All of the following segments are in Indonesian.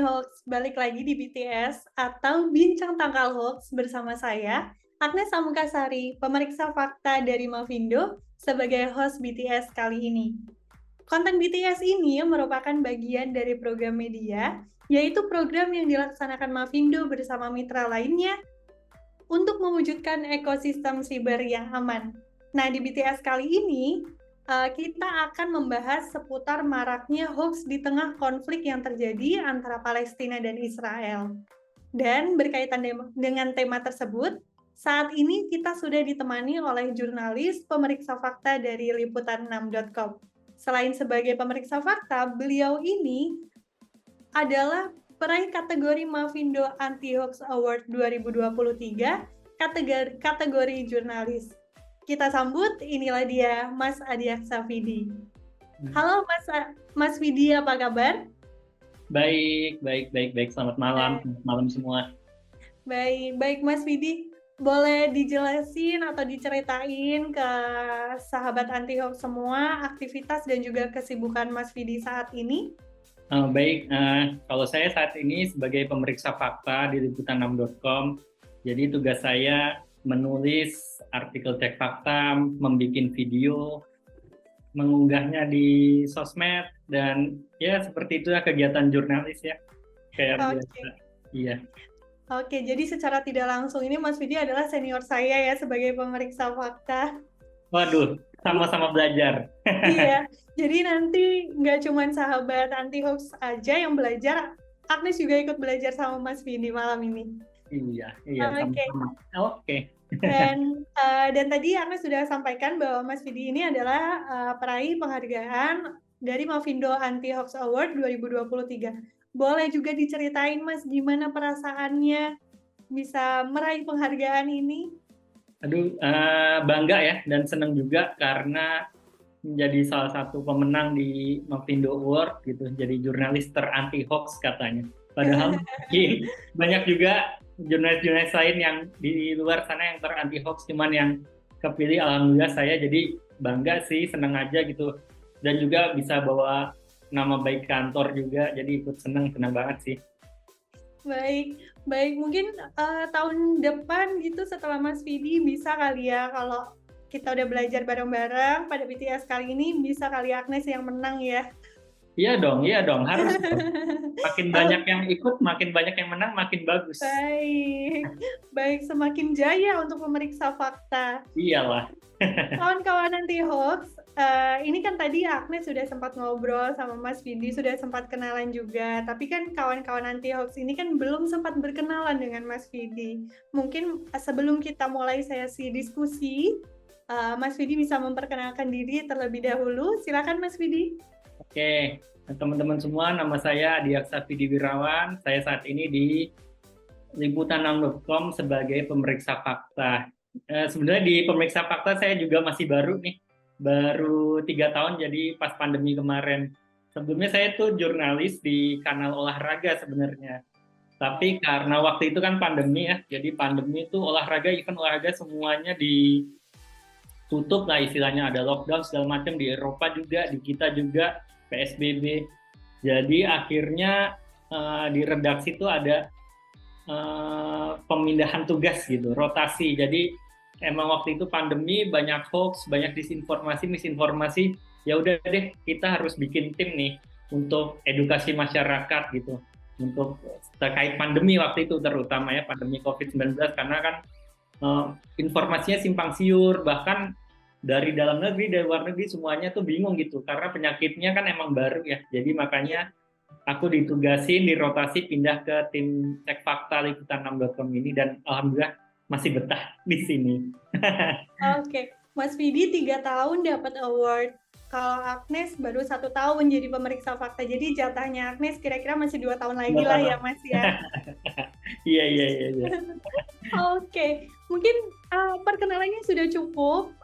Hoax, balik lagi di BTS atau Bincang Tangkal Hoax bersama saya, Agnes Amukasari, pemeriksa fakta dari Mavindo sebagai host BTS kali ini. Konten BTS ini merupakan bagian dari program media, yaitu program yang dilaksanakan Mavindo bersama mitra lainnya untuk mewujudkan ekosistem siber yang aman. Nah, di BTS kali ini, kita akan membahas seputar maraknya hoax di tengah konflik yang terjadi antara Palestina dan Israel. Dan berkaitan dengan tema tersebut, saat ini kita sudah ditemani oleh jurnalis pemeriksa fakta dari liputan6.com. Selain sebagai pemeriksa fakta, beliau ini adalah peraih kategori Mavindo Anti-Hoax Award 2023, kategori jurnalis. Kita sambut, inilah dia Mas Adiaksa Vidi. Halo Mas Vidi, apa kabar? Baik. Selamat malam, semua. Baik Mas Vidi. Boleh dijelasin atau diceritain ke sahabat anti-hoax semua aktivitas dan juga kesibukan Mas Vidi saat ini? Kalau saya saat ini sebagai pemeriksa fakta di liputan6.com, jadi tugas saya menulis artikel cek fakta, membuat video, mengunggahnya di sosmed, dan ya seperti itulah kegiatan jurnalis ya, kayak biasa. Iya. Oke, jadi secara tidak langsung ini Mas Vidi adalah senior saya ya sebagai pemeriksa fakta. Waduh, sama-sama belajar. Iya, jadi nanti nggak cuma sahabat anti-hoax aja yang belajar, Agnes juga ikut belajar sama Mas Vidi malam ini. Iya, sama-sama. Oke. Dan tadi Agnes sudah sampaikan bahwa Mas Vidi ini adalah peraih penghargaan dari Mavindo Anti-Hoax Award 2023. Boleh juga diceritain Mas, gimana perasaannya bisa meraih penghargaan ini? Aduh, bangga ya, dan senang juga karena menjadi salah satu pemenang di Mavindo Award gitu, jadi jurnalis teranti hoax katanya. Padahal banyak juga jurnalis-jurnalis lain yang di luar sana yang teranti hoax, cuman yang kepilih alhamdulillah saya, jadi bangga sih, senang aja gitu. Dan juga bisa bawa nama baik kantor juga, jadi ikut senang banget sih. Baik. Mungkin tahun depan gitu setelah Mas Vidi bisa kali ya, kalau kita udah belajar bareng-bareng pada BTS kali ini, bisa kali Agnes yang menang ya. Iya dong, harus. Makin banyak yang ikut, makin banyak yang menang, makin bagus. Baik, semakin jaya untuk memeriksa fakta. Iyalah. Kawan-kawan anti hoax, ini kan tadi Agnes sudah sempat ngobrol sama Mas Vidi, sudah sempat kenalan juga. Tapi kan kawan-kawan anti hoax ini kan belum sempat berkenalan dengan Mas Vidi. Mungkin sebelum kita mulai sesi diskusi, Mas Vidi bisa memperkenalkan diri terlebih dahulu. Silakan Mas Vidi. Oke, teman-teman semua, nama saya Adiaksa Vidi Wirawan. Saya saat ini di liputan6.com sebagai pemeriksa fakta. Sebenarnya di pemeriksa fakta saya juga masih baru nih, baru 3 tahun, jadi pas pandemi kemarin. Sebelumnya saya tuh jurnalis di kanal olahraga sebenarnya. Tapi karena waktu itu kan pandemi ya, jadi pandemi itu event olahraga semuanya ditutup lah istilahnya, ada lockdown segala macam di Eropa juga, di kita juga PSBB. Jadi akhirnya di redaksi itu ada pemindahan tugas gitu, rotasi. Jadi emang waktu itu pandemi, banyak hoax, banyak disinformasi, misinformasi. Ya udah deh, kita harus bikin tim nih untuk edukasi masyarakat gitu, untuk terkait pandemi waktu itu, terutama ya pandemi COVID-19, karena kan informasinya simpang siur, bahkan dari dalam negeri, dari luar negeri, semuanya tuh bingung gitu, karena penyakitnya kan emang baru ya. Jadi makanya aku ditugasin, dirotasi, pindah ke tim cek fakta liputan6.com ini, dan alhamdulillah masih betah di sini. Oke, Mas Vidi 3 tahun dapat award. Kalau Agnes baru 1 tahun jadi pemeriksa fakta. Jadi jatahnya Agnes kira-kira masih 2 tahun lagi lah ya Mas ya. Iya. Oke, mungkin perkenalannya sudah cukup.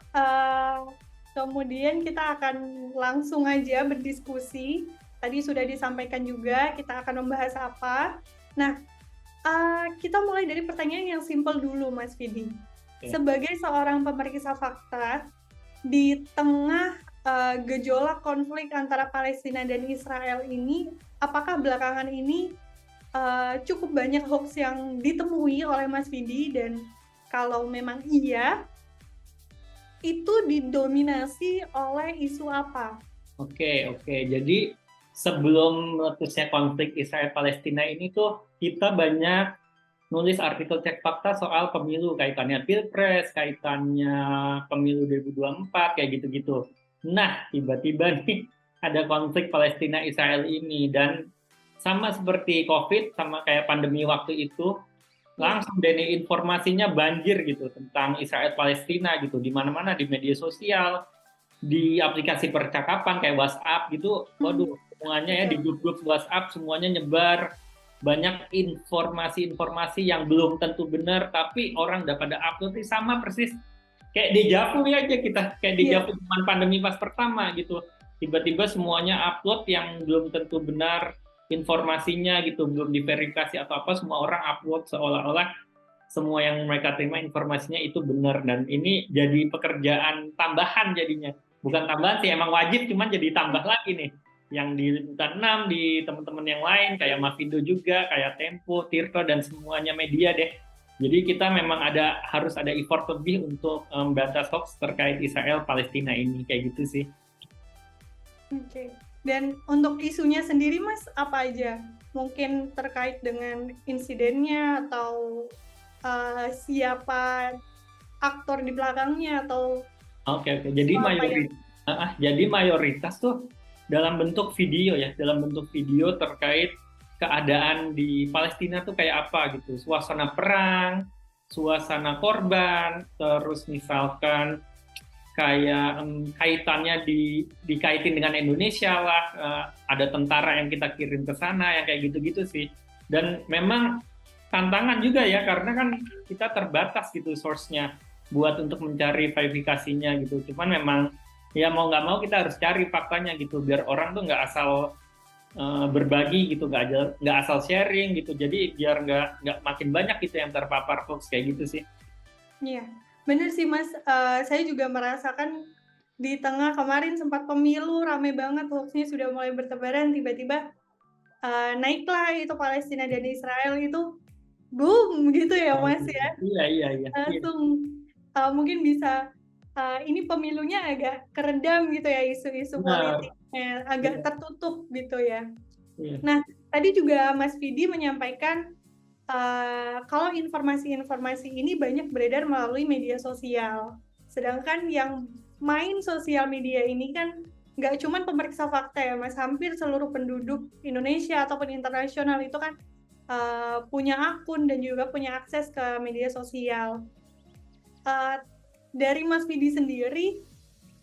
Kemudian kita akan langsung aja berdiskusi. Tadi sudah disampaikan juga kita akan membahas apa. Nah, kita mulai dari pertanyaan yang simpel dulu Mas Vidi. Sebagai seorang pemeriksa fakta di tengah gejolak konflik antara Palestina dan Israel ini, apakah belakangan ini cukup banyak hoax yang ditemui oleh Mas Vindi, dan kalau memang iya, itu didominasi oleh isu apa? Oke. Jadi sebelum meletusnya konflik Israel-Palestina ini tuh kita banyak nulis artikel cek fakta soal pemilu, kaitannya Pilpres, kaitannya pemilu 2024, kayak gitu-gitu. Nah, tiba-tiba nih ada konflik Palestina-Israel ini, dan sama seperti COVID, sama kayak pandemi waktu itu, Ya, langsung deh nih informasinya banjir gitu tentang Israel-Palestina gitu, di mana-mana, di media sosial, di aplikasi percakapan kayak WhatsApp gitu, hmm, waduh, semuanya ya di betul. grup-grup WhatsApp semuanya nyebar banyak informasi-informasi yang belum tentu benar, tapi orang udah pada upload sama persis kayak dejavu ya aja kita, kayak Iya, dejavu zaman pandemi pas pertama gitu. Tiba-tiba semuanya upload yang belum tentu benar informasinya gitu, belum diverifikasi atau apa, semua orang upload seolah-olah semua yang mereka terima informasinya itu benar, dan ini jadi pekerjaan tambahan jadinya. Bukan tambahan sih, emang wajib, cuman jadi tambah lagi nih. Yang di Liputan 6, di teman-teman yang lain, kayak Mavindo juga, kayak Tempo, Tirto, dan semuanya media deh. Jadi kita memang harus ada effort lebih untuk memberantas hoax terkait Israel Palestina ini, kayak gitu sih. oke. Dan untuk isunya sendiri, Mas, apa aja? Mungkin terkait dengan insidennya atau siapa aktor di belakangnya atau Oke. isu apa yang Jadi mayoritas tuh dalam bentuk video ya, dalam bentuk video terkait keadaan di Palestina tuh kayak apa gitu, suasana perang, suasana korban, terus misalkan kayak kaitannya dikaitin dengan Indonesia lah, ada tentara yang kita kirim ke sana, yang kayak gitu-gitu sih. Dan memang tantangan juga ya, karena kan kita terbatas gitu source-nya buat untuk mencari verifikasinya gitu. Cuman memang ya mau nggak mau kita harus cari faktanya gitu, biar orang tuh nggak asal berbagi gitu, nggak asal sharing gitu. Jadi biar nggak makin banyak gitu yang terpapar hoax kayak gitu sih. Iya, bener sih Mas, saya juga merasakan di tengah kemarin sempat pemilu rame banget hoax-nya sudah mulai bertebaran, tiba-tiba, naiklah itu Palestina dan Israel itu boom gitu ya Mas ya, Iya. langsung, mungkin bisa, ini pemilunya agak keredam gitu ya isu-isu Benar. politiknya, agak Iya. tertutup gitu ya. Iya. Nah, tadi juga Mas Vidi menyampaikan kalau informasi-informasi ini banyak beredar melalui media sosial. Sedangkan yang main sosial media ini kan nggak cuman pemeriksa fakta ya, Mas. Hampir seluruh penduduk Indonesia ataupun internasional itu kan punya akun dan juga punya akses ke media sosial. Uh, dari Mas Vidi sendiri,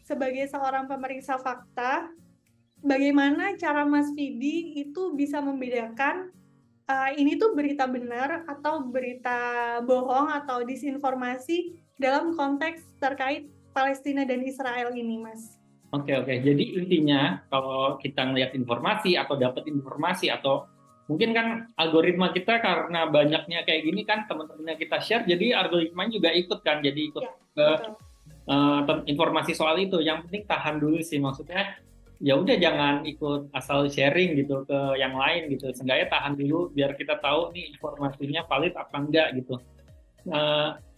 sebagai seorang pemeriksa fakta, bagaimana cara Mas Vidi itu bisa membedakan ini tuh berita benar atau berita bohong atau disinformasi dalam konteks terkait Palestina dan Israel ini, Mas? Oke. Jadi intinya kalau kita ngelihat informasi atau dapat informasi, atau mungkin kan algoritma kita karena banyaknya kayak gini kan, teman-teman yang kita share, jadi algoritmanya juga ikut kan, jadi ikut Ya, ke betul. informasi soal itu. Yang penting tahan dulu sih, maksudnya ya udah jangan ikut asal sharing gitu ke yang lain gitu. Seenggaknya tahan dulu biar kita tahu nih informasinya valid apa enggak gitu.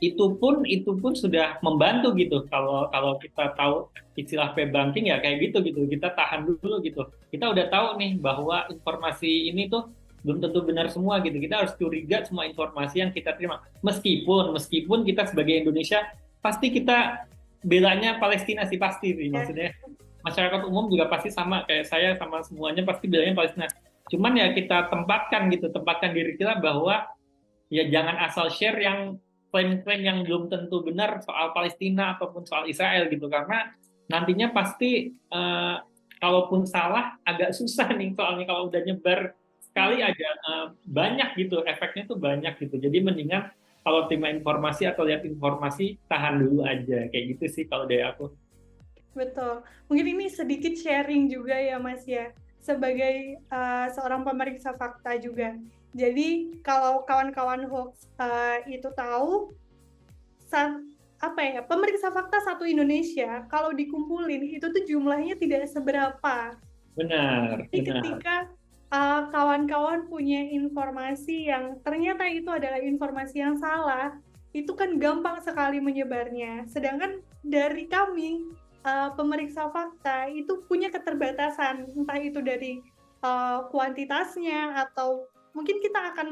Itu pun sudah membantu gitu, kalau kalau kita tahu istilah p-banking ya kayak gitu kita tahan dulu gitu, kita udah tahu nih bahwa informasi ini tuh belum tentu benar semua gitu, kita harus curiga semua informasi yang kita terima, meskipun kita sebagai Indonesia pasti kita belanya Palestina sih, pasti sih, Ya, maksudnya masyarakat umum juga pasti sama kayak saya, sama semuanya pasti belanya Palestina. Cuman ya kita tempatkan diri kita bahwa ya jangan asal share yang klaim-klaim yang belum tentu benar soal Palestina ataupun soal Israel gitu, karena nantinya pasti kalaupun salah agak susah nih, soalnya kalau udah nyebar sekali hmm, aja banyak gitu, efeknya tuh banyak gitu. Jadi mendingan kalau terima informasi atau lihat informasi tahan dulu aja, kayak gitu sih kalau dari aku. betul. Mungkin ini sedikit sharing juga ya, Mas ya, sebagai seorang pemeriksa fakta juga. Jadi kalau kawan-kawan hoax itu tahu, apa ya, pemeriksa fakta satu Indonesia kalau dikumpulin itu tuh jumlahnya tidak seberapa. Benar Jadi benar. ketika kawan-kawan punya informasi yang ternyata itu adalah informasi yang salah, itu kan gampang sekali menyebarnya. Sedangkan dari kami, pemeriksa fakta, itu punya keterbatasan, entah itu dari kuantitasnya, atau mungkin kita akan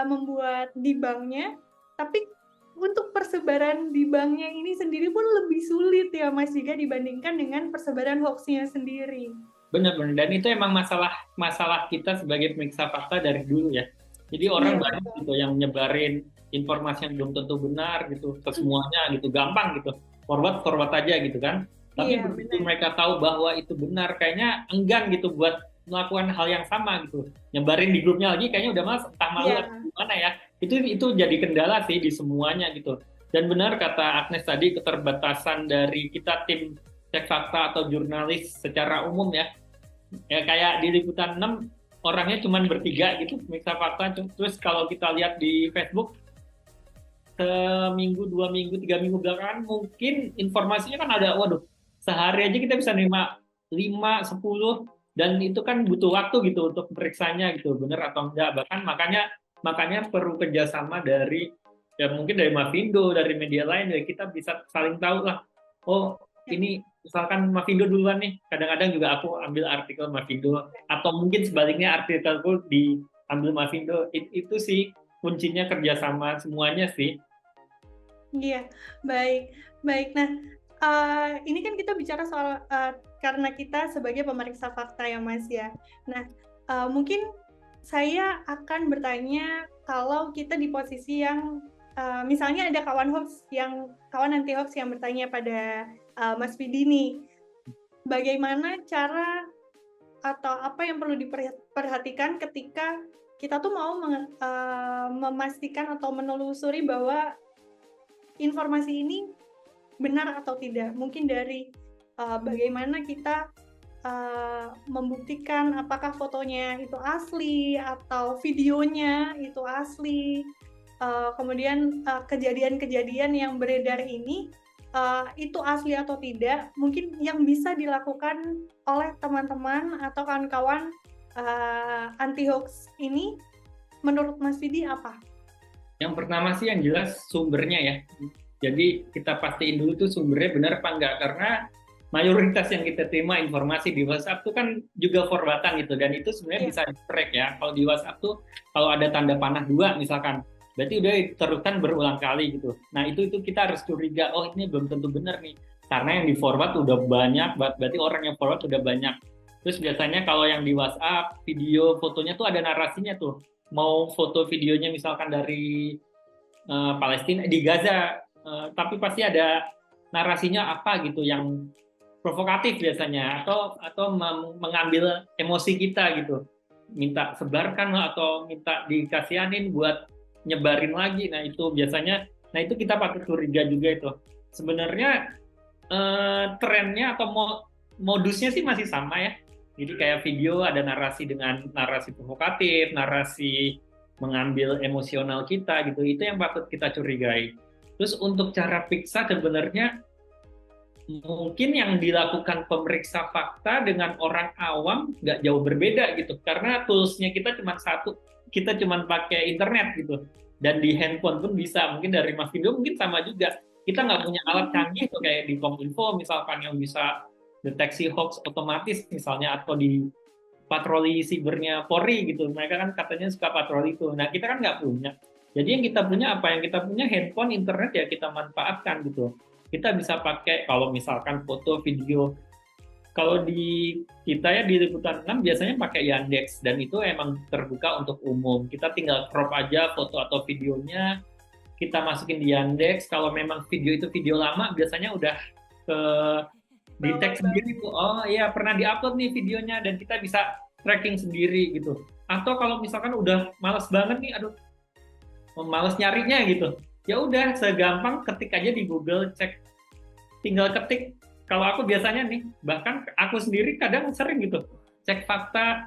membuat di banknya, tapi untuk persebaran di banknya ini sendiri pun lebih sulit ya Mas, jika dibandingkan dengan persebaran hoax-nya sendiri. Benar-benar, dan itu emang masalah kita sebagai pemeriksa fakta dari dulu ya. Jadi orang Iya, banyak gitu yang nyebarin informasi yang belum tentu benar gitu ke semuanya gitu, gampang gitu, forward aja gitu kan. Tapi iya begitu benar. mereka tahu bahwa itu benar, kayaknya enggan gitu buat melakukan hal yang sama gitu. Nyebarin di grupnya lagi kayaknya udah malas, entah malu atau Iya, gimana ya. Itu jadi kendala sih di semuanya gitu. Dan benar kata Agnes tadi, keterbatasan dari kita tim cek fakta atau jurnalis secara umum ya. Ya kayak di Liputan 6 orangnya cuma bertiga gitu pemirsa fakta. Terus kalau kita lihat di Facebook seminggu, 2 minggu, 3 minggu belakangan mungkin informasinya kan ada, waduh, sehari aja kita bisa nerima 5, 10, dan itu kan butuh waktu gitu untuk periksanya gitu, bener atau enggak. Bahkan makanya perlu kerjasama dari, ya mungkin dari Mavindo, dari media lain, ya kita bisa saling tahu lah, oh ya, ini misalkan Mavindo duluan nih, kadang-kadang juga aku ambil artikel Mavindo, atau mungkin sebaliknya artikelku diambil Mavindo. Itu sih kuncinya kerjasama semuanya sih. iya, baik, baik. Nah, ini kan kita bicara soal karena kita sebagai pemeriksa fakta ya Mas ya. Nah, mungkin saya akan bertanya kalau kita di posisi yang misalnya ada kawan anti hoax yang bertanya pada Mas Vidi nih, bagaimana cara atau apa yang perlu diperhatikan ketika kita tuh mau memastikan atau menelusuri bahwa informasi ini benar atau tidak. Mungkin dari bagaimana kita membuktikan apakah fotonya itu asli atau videonya itu asli. Kemudian kejadian-kejadian yang beredar ini itu asli atau tidak, mungkin yang bisa dilakukan oleh teman-teman atau kawan-kawan anti hoax ini menurut Mas Vidi apa? Yang pertama sih yang jelas sumbernya ya. Jadi kita pastiin dulu tuh sumbernya benar apa enggak, karena mayoritas yang kita terima informasi di WhatsApp tuh kan juga forwardatan gitu, dan itu sebenarnya Iya. bisa di-track ya. Kalau di WhatsApp tuh kalau ada tanda panah 2 misalkan, berarti udah diteruskan berulang kali gitu. Nah itu kita harus curiga, oh ini belum tentu benar nih, karena yang di forward udah banyak, berarti orang yang forward udah banyak. Terus biasanya kalau yang di WhatsApp, video, fotonya tuh ada narasinya tuh. Mau foto videonya misalkan dari Palestina di Gaza, tapi pasti ada narasinya apa gitu yang provokatif biasanya, atau mengambil emosi kita gitu, minta sebarkan atau minta dikasihanin buat nyebarin lagi. Nah itu biasanya, nah itu kita patut curiga juga itu. Sebenarnya trennya atau modusnya sih masih sama ya. Jadi kayak video ada narasi dengan narasi provokatif, narasi mengambil emosional kita gitu. Itu yang patut kita curigai. Terus untuk cara periksa sebenarnya mungkin yang dilakukan pemeriksa fakta dengan orang awam nggak jauh berbeda gitu. Karena toolsnya kita cuma satu, kita cuma pakai internet gitu. Dan di handphone pun bisa, mungkin dari Mas Vindo mungkin sama juga. Kita nggak punya alat canggih tuh kayak di Kominfo misalkan yang bisa deteksi hoax otomatis misalnya, atau di patroli sibernya Polri gitu. Mereka kan katanya suka patroli itu. Nah kita kan nggak punya. Jadi yang kita punya apa? Yang kita punya handphone, internet, ya kita manfaatkan gitu. Kita bisa pakai kalau misalkan foto, video. Kalau di kita ya di Liputan 6 biasanya pakai Yandex, dan itu emang terbuka untuk umum. Kita tinggal crop aja foto atau videonya, kita masukin di Yandex. Kalau memang video itu video lama, biasanya udah ke di Bawah tag banget. sendiri tuh, oh iya pernah diupload nih videonya, dan kita bisa tracking sendiri gitu. Atau kalau misalkan udah males banget nih, aduh males nyarinya gitu, ya udah segampang ketik aja di Google, cek, tinggal ketik. Kalau aku biasanya nih, bahkan aku sendiri kadang sering gitu, cek fakta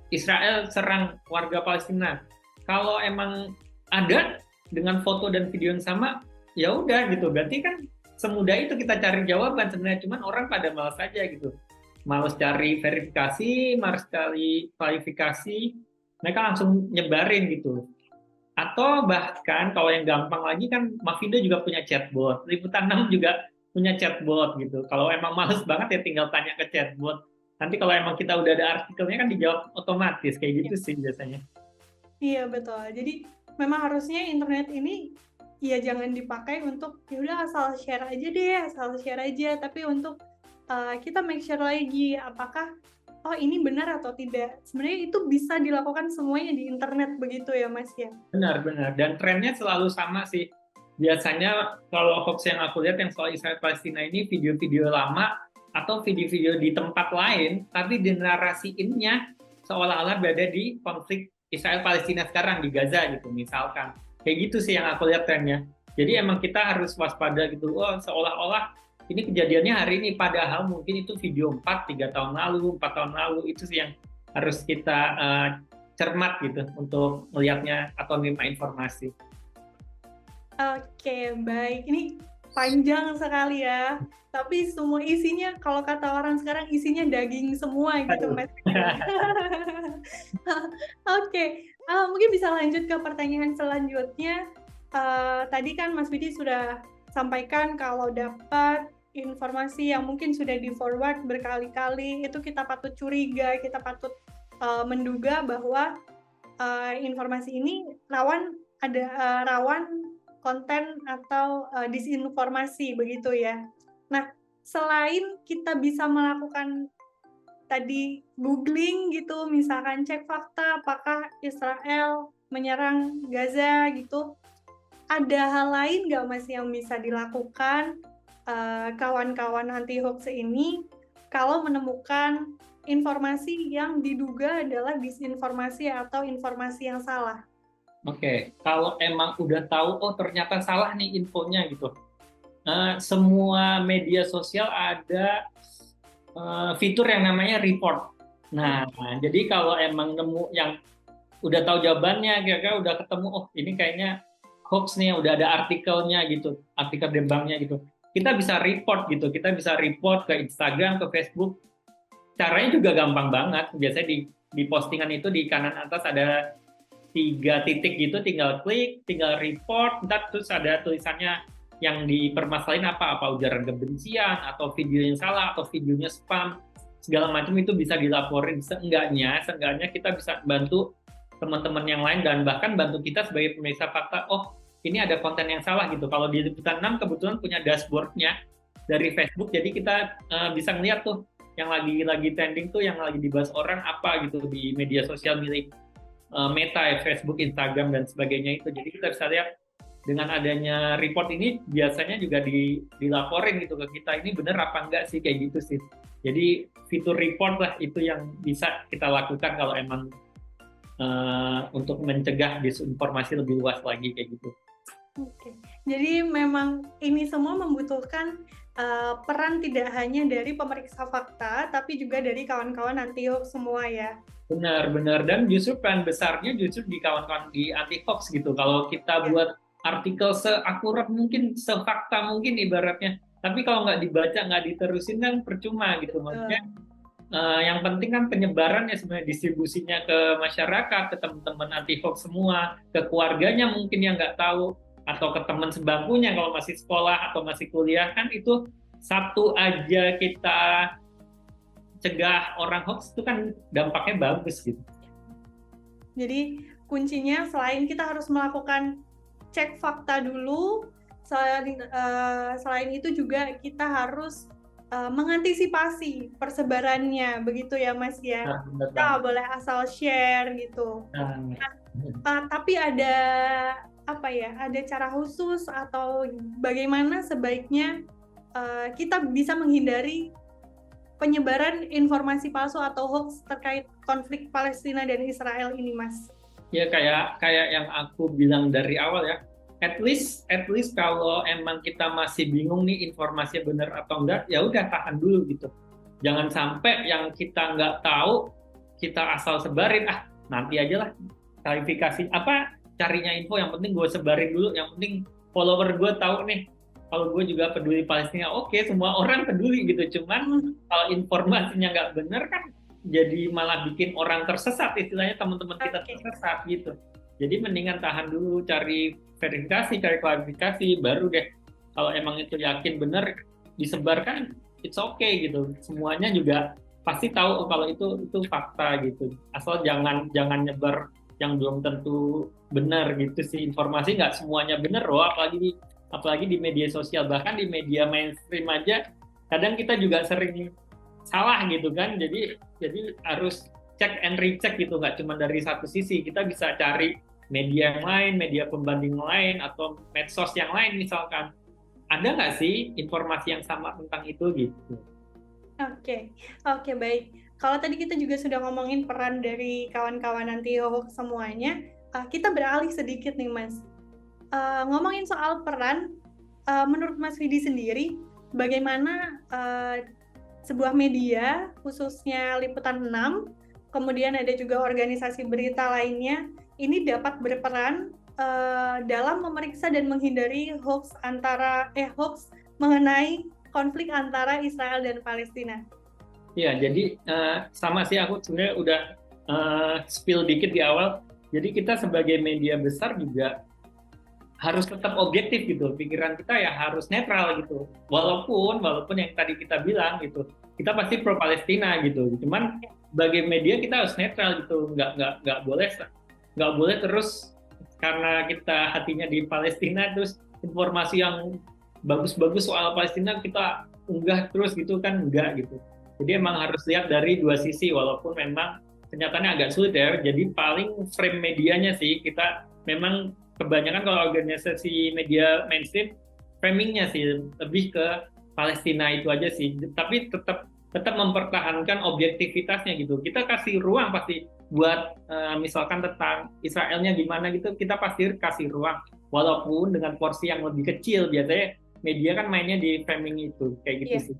Israel serang warga Palestina. Kalau emang ada dengan foto dan video yang sama, ya udah gitu. Berarti kan semudah itu kita cari jawaban sebenarnya, cuman orang pada malas aja gitu. males cari verifikasi, males cari klarifikasi, mereka langsung nyebarin gitu. Atau bahkan kalau yang gampang lagi kan Mavindo juga punya chatbot, Liputan 6 juga punya chatbot gitu. Kalau emang males banget ya tinggal tanya ke chatbot. Nanti kalau emang kita udah ada artikelnya kan dijawab otomatis, kayak gitu sih biasanya. Iya betul. Jadi memang harusnya internet ini ya jangan dipakai untuk ya udah asal share aja deh, asal share aja. Tapi untuk kita make sure lagi apakah oh ini benar atau tidak. Sebenarnya itu bisa dilakukan semuanya di internet begitu ya Mas ya. Benar-benar. Dan trennya selalu sama sih. Biasanya kalau hoax yang aku lihat yang soal Israel Palestina ini video-video lama atau video-video di tempat lain, tapi dinarasiinnya seolah-olah berada di konflik Israel Palestina sekarang di Gaza gitu misalkan. Kayak gitu sih yang aku lihat trennya. Jadi emang kita harus waspada gitu. Oh, seolah-olah ini kejadiannya hari ini, padahal mungkin itu video 3 tahun lalu, 4 tahun lalu. Itu sih yang harus kita cermat gitu untuk melihatnya atau menerima informasi. Oke, baik. Ini panjang sekali ya. Tapi semua isinya, kalau kata orang sekarang, isinya daging semua gitu, Mas. Oke, mungkin bisa lanjut ke pertanyaan selanjutnya. Tadi kan Mas Widi sudah sampaikan kalau dapat informasi yang mungkin sudah di-forward berkali-kali, itu kita patut curiga, kita patut menduga bahwa informasi ini rawan konten atau disinformasi begitu ya. Nah, selain kita bisa melakukan tadi googling gitu, misalkan cek fakta apakah Israel menyerang Gaza gitu, ada hal lain nggak Mas yang bisa dilakukan kawan-kawan anti hoax ini kalau menemukan informasi yang diduga adalah disinformasi atau informasi yang salah? Oke, kalau emang udah tahu, oh ternyata salah nih infonya gitu. Semua media sosial ada fitur yang namanya report. Nah, jadi kalau emang nemu yang udah tahu jawabannya, kira-kira udah ketemu, oh ini kayaknya hoax nih, udah ada artikelnya gitu, artikel debangnya gitu. Kita bisa report gitu, kita bisa report ke Instagram, ke Facebook. Caranya juga gampang banget. Biasanya di postingan itu di kanan atas ada 3 titik gitu, tinggal klik, tinggal report, ntar terus ada tulisannya yang dipermasalahin apa ujaran kebencian, atau videonya salah, atau videonya spam, segala macam itu bisa dilaporin. Seenggaknya kita bisa bantu teman-teman yang lain, dan bahkan bantu kita sebagai pemeriksa fakta, oh ini ada konten yang salah gitu. Kalau di Liputan 6 kebetulan punya dashboard-nya dari Facebook, jadi kita bisa ngeliat tuh yang lagi trending tuh, yang lagi dibahas orang apa gitu di media sosial milik Meta, Facebook, Instagram, dan sebagainya itu. Jadi kita bisa lihat dengan adanya report ini biasanya juga dilaporin gitu ke kita, ini bener apa enggak sih, kayak gitu sih. Jadi fitur report lah itu yang bisa kita lakukan kalau emang untuk mencegah disinformasi lebih luas lagi kayak gitu. Oke. Jadi memang ini semua membutuhkan peran tidak hanya dari pemeriksa fakta, tapi juga dari kawan-kawan anti hoax semua ya. Benar, dan justru peran besarnya justru di kawan-kawan di anti hoax gitu. Kalau kita buat artikel seakurat mungkin, sefakta mungkin ibaratnya, tapi kalau nggak dibaca, nggak diterusin kan percuma gitu. Maksudnya yang penting kan penyebaran ya sebenarnya, distribusinya ke masyarakat, ke teman-teman anti hoax semua, ke keluarganya mungkin yang nggak tahu, atau ke teman sebangkunya kalau masih sekolah atau masih kuliah, kan itu satu aja kita cegah orang hoax itu kan dampaknya bagus gitu. Jadi kuncinya selain kita harus melakukan cek fakta dulu, selain itu juga kita harus mengantisipasi persebarannya, begitu ya Mas ya. Kita nggak boleh asal share gitu. Tapi ada ada cara khusus atau bagaimana sebaiknya kita bisa menghindari penyebaran informasi palsu atau hoax terkait konflik Palestina dan Israel ini, Mas? Ya kayak yang aku bilang dari awal ya, at least kalau emang kita masih bingung nih informasinya benar atau enggak, ya udah tahan dulu gitu. Jangan sampai yang kita nggak tahu kita asal sebarin, nanti aja lah klarifikasi carinya info, yang penting gue sebarin dulu, yang penting follower gue tahu nih kalau gue juga peduli Palestina, oke, semua orang peduli gitu. Cuman kalau informasinya nggak benar kan jadi malah bikin orang tersesat, istilahnya teman-teman kita Oke. tersesat gitu. Jadi mendingan tahan dulu, cari verifikasi, cari klarifikasi, baru deh kalau emang itu yakin benar disebarkan, it's okay gitu. Semuanya juga pasti tahu kalau itu fakta gitu. Asal jangan nyebar yang belum tentu benar gitu sih. Informasi nggak semuanya benar loh, apalagi di media sosial, bahkan di media mainstream aja kadang kita juga sering salah gitu kan. Jadi harus check and recheck gitu, nggak cuma dari satu sisi. Kita bisa cari media yang lain, media pembanding lain, atau medsos yang lain misalkan. Ada nggak sih informasi yang sama tentang itu gitu? Oke, oke, baik. Kalau tadi kita juga sudah ngomongin peran dari kawan-kawan anti hoax semuanya, kita beralih sedikit nih, Mas. Ngomongin soal peran, menurut Mas Vidi sendiri, bagaimana sebuah media, khususnya Liputan 6, kemudian ada juga organisasi berita lainnya, ini dapat berperan dalam memeriksa dan menghindari hoax mengenai konflik antara Israel dan Palestina. Ya, jadi sama sih, aku sebenarnya udah spill dikit di awal. Jadi kita sebagai media besar juga harus tetap objektif gitu. Pikiran kita ya harus netral gitu. Walaupun yang tadi kita bilang gitu, kita pasti pro Palestina gitu. Cuman sebagai media kita harus netral gitu. Nggak boleh terus karena kita hatinya di Palestina terus informasi yang bagus-bagus soal Palestina kita unggah terus gitu kan, enggak gitu. Jadi emang harus lihat dari dua sisi, walaupun memang kenyataannya agak sulit ya. Jadi paling frame medianya sih, kita memang kebanyakan kalau organisasi media mainstream, framingnya sih lebih ke Palestina itu aja sih. Tapi tetap mempertahankan objektivitasnya gitu. Kita kasih ruang pasti buat misalkan tentang Israelnya gimana gitu, kita pasti kasih ruang. Walaupun dengan porsi yang lebih kecil, biasanya media kan mainnya di framing itu, kayak gitu sih.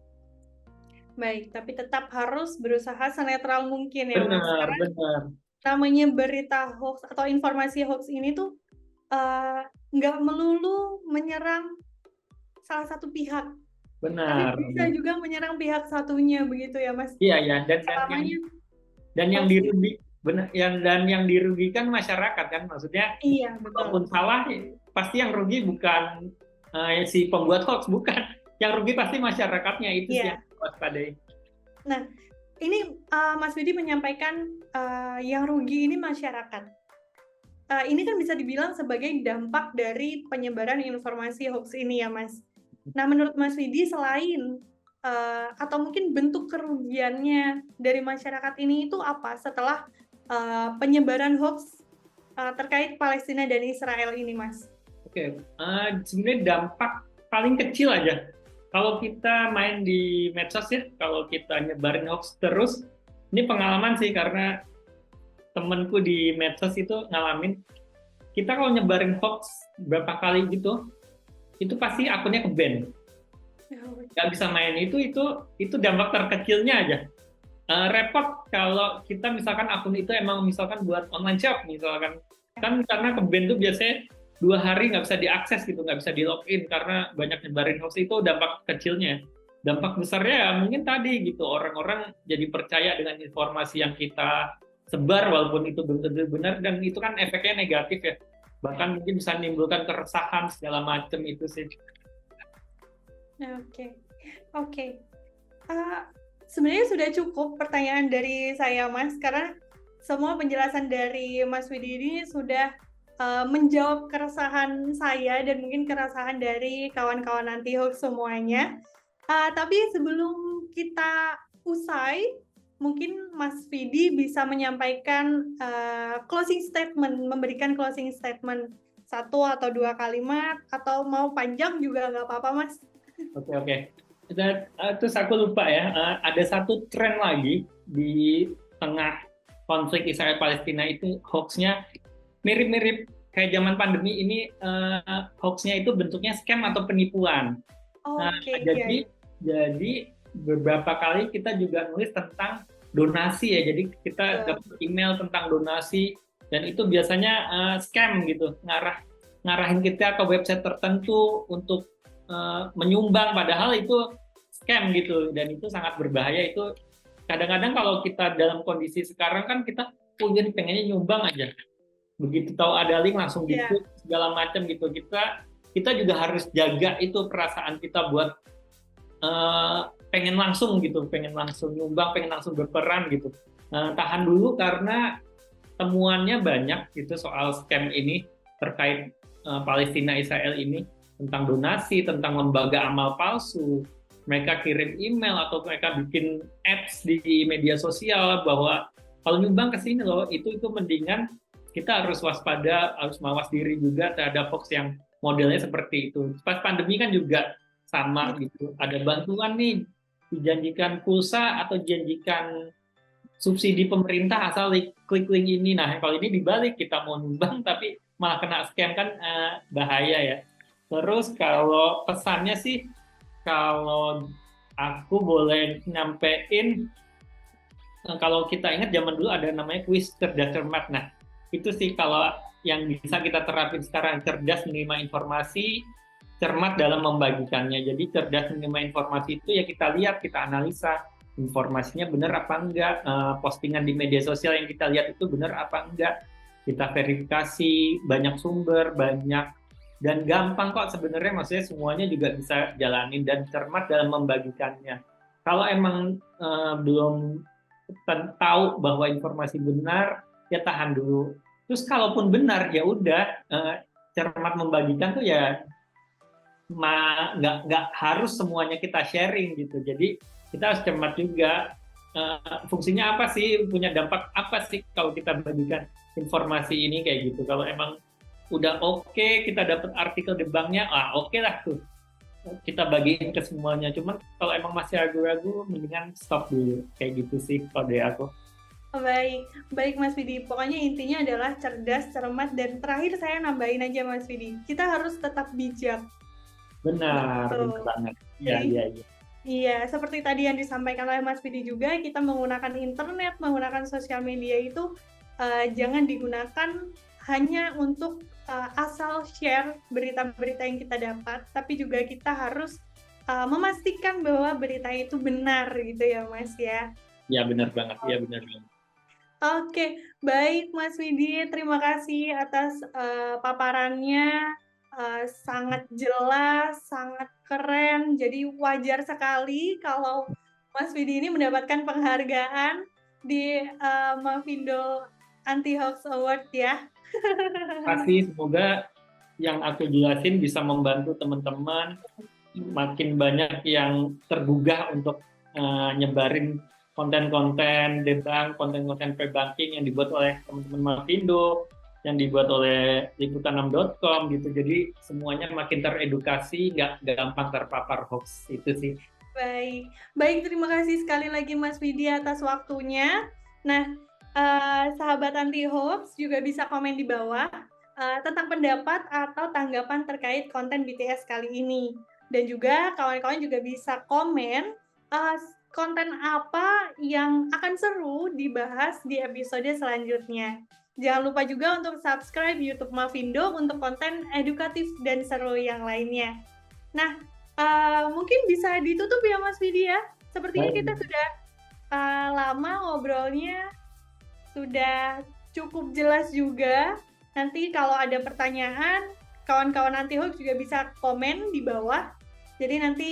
Baik, tapi tetap harus berusaha senetral mungkin ya, Mas. Benar, Karena benar. namanya berita hoax atau informasi hoax ini tuh nggak melulu menyerang salah satu pihak, tapi Benar. bisa juga menyerang pihak satunya, begitu ya, Mas? Iya ya, dan yang dirugikan masyarakat kan, maksudnya Iya, betul. walaupun salah pasti yang rugi bukan si pembuat hoax, bukan, yang rugi pasti masyarakatnya, itu sih yang waspadai. Nah, ini Mas Widi menyampaikan yang rugi ini masyarakat. Ini kan bisa dibilang sebagai dampak dari penyebaran informasi hoax ini ya, Mas. Nah, menurut Mas Widi selain atau mungkin bentuk kerugiannya dari masyarakat ini itu apa setelah penyebaran hoax terkait Palestina dan Israel ini, Mas? Oke, sebenarnya dampak paling kecil aja. Kalau kita main di medsos ya, kalau kita nyebarin hoax terus, ini pengalaman sih karena temenku di medsos itu ngalamin, kita kalau nyebarin hoax berapa kali gitu, itu pasti akunnya ke-ban. Nggak bisa main itu dampak terkecilnya aja. Repot kalau kita misalkan akun itu emang misalkan buat online shop misalkan, kan karena ke-ban tuh biasanya 2 hari nggak bisa diakses gitu, nggak bisa di login karena banyak nyebarin hoax. Itu dampak kecilnya. Dampak besarnya ya mungkin tadi gitu, orang-orang jadi percaya dengan informasi yang kita sebar walaupun itu belum tentu benar, dan itu kan efeknya negatif ya, bahkan mungkin bisa menimbulkan keresahan segala macam itu sih. Oke. Sebenarnya sudah cukup pertanyaan dari saya, Mas, karena semua penjelasan dari Mas Widi ini sudah menjawab keresahan saya dan mungkin keresahan dari kawan-kawan anti hoax semuanya. Tapi sebelum kita usai, mungkin Mas Vidi bisa menyampaikan closing statement, memberikan closing statement 1 atau 2 kalimat, atau mau panjang juga nggak apa-apa, Mas. Oke. Terus aku lupa ya, ada satu tren lagi di tengah konflik Israel-Palestina itu, hoaxnya mirip-mirip kayak zaman pandemi ini, hoaxnya itu bentuknya scam atau penipuan. Jadi beberapa kali kita juga nulis tentang donasi ya, jadi kita dapat email tentang donasi, dan itu biasanya scam gitu, ngarahin kita ke website tertentu untuk menyumbang, padahal itu scam gitu, dan itu sangat berbahaya. Itu kadang-kadang kalau kita dalam kondisi sekarang kan kita jadi pengennya nyumbang aja, begitu tahu ada link langsung Iya, diklik segala macam gitu. Kita juga harus jaga itu perasaan kita buat eh, pengen langsung gitu, pengen langsung nyumbang, pengen langsung berperan gitu. Tahan dulu karena temuannya banyak gitu soal scam ini terkait Palestina Israel ini, tentang donasi, tentang lembaga amal palsu. Mereka kirim email atau mereka bikin apps di media sosial bahwa kalau nyumbang ke sini loh, itu mendingan kita harus waspada, harus mawas diri juga terhadap hoax yang modelnya seperti itu. Pas pandemi kan juga sama gitu. Ada bantuan nih, dijanjikan pulsa atau dijanjikan subsidi pemerintah asal klik link ini. Nah, kalau ini dibalik, kita mau nyumbang tapi malah kena scam kan, bahaya ya. Terus kalau pesannya sih, kalau aku boleh nyampein, kalau kita ingat zaman dulu ada namanya kuis cerdas cermat. Nah, itu sih kalau yang bisa kita terapin sekarang, cerdas menerima informasi, cermat dalam membagikannya. Jadi cerdas menerima informasi itu ya kita lihat, kita analisa informasinya benar apa enggak, postingan di media sosial yang kita lihat itu benar apa enggak, kita verifikasi, banyak sumber, banyak, dan gampang kok sebenarnya, maksudnya semuanya juga bisa jalanin, dan cermat dalam membagikannya. Kalau emang belum tahu bahwa informasi benar, ya tahan dulu. Terus kalaupun benar ya udah, cermat membagikan tuh ya nggak harus semuanya kita sharing gitu. Jadi kita harus cermat juga, fungsinya apa sih, punya dampak apa sih kalau kita bagikan informasi ini kayak gitu. Kalau emang udah oke, kita dapat artikel di banknya, oke lah tuh kita bagiin ke semuanya. Cuman kalau emang masih ragu-ragu, mendingan stop dulu kayak gitu sih kalau dari aku. baik, baik Mas Widi. Pokoknya intinya adalah cerdas, cermat, dan terakhir saya nambahin aja Mas Widi, kita harus tetap bijak. Benar, benar Betul. banget. Iya, Jadi, iya, iya. iya, seperti tadi yang disampaikan oleh Mas Widi juga, kita menggunakan internet, menggunakan sosial media itu jangan digunakan hanya untuk asal share berita-berita yang kita dapat, tapi juga kita harus memastikan bahwa berita itu benar gitu ya Mas ya. Iya, benar banget. Iya, benar banget. Oke, baik Mas Widi, terima kasih atas paparannya, sangat jelas, sangat keren. Jadi wajar sekali kalau Mas Widi ini mendapatkan penghargaan di Mavindo Anti Hoax Award ya. Pasti semoga yang aku jelasin bisa membantu teman-teman, makin banyak yang tergugah untuk nyebarin konten-konten tentang konten-konten pre-banking yang dibuat oleh teman-teman Mavindo, yang dibuat oleh liputan6.com gitu. Jadi semuanya makin teredukasi, nggak gampang terpapar hoax itu sih. Baik, baik, terima kasih sekali lagi Mas Widi atas waktunya. Nah, sahabat anti hoax juga bisa komen di bawah tentang pendapat atau tanggapan terkait konten BTS kali ini. Dan juga kawan-kawan juga bisa komen konten apa yang akan seru dibahas di episode selanjutnya. Jangan lupa juga untuk subscribe YouTube Mavindo untuk konten edukatif dan seru yang lainnya. Nah, mungkin bisa ditutup ya Mas Widi ya. Sepertinya kita sudah lama ngobrolnya, sudah cukup jelas juga. Nanti kalau ada pertanyaan, kawan-kawan anti hoax juga bisa komen di bawah. Jadi nanti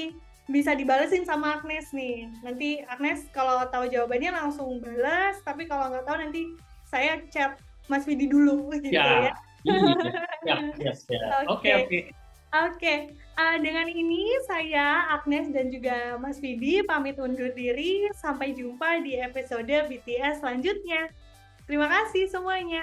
bisa dibalesin sama Agnes nih. Nanti Agnes kalau tahu jawabannya langsung balas, tapi kalau nggak tahu nanti saya chat Mas Widi dulu gitu ya. Oke. Oke, dengan ini saya, Agnes, dan juga Mas Widi pamit undur diri. Sampai jumpa di episode BTS selanjutnya. Terima kasih semuanya.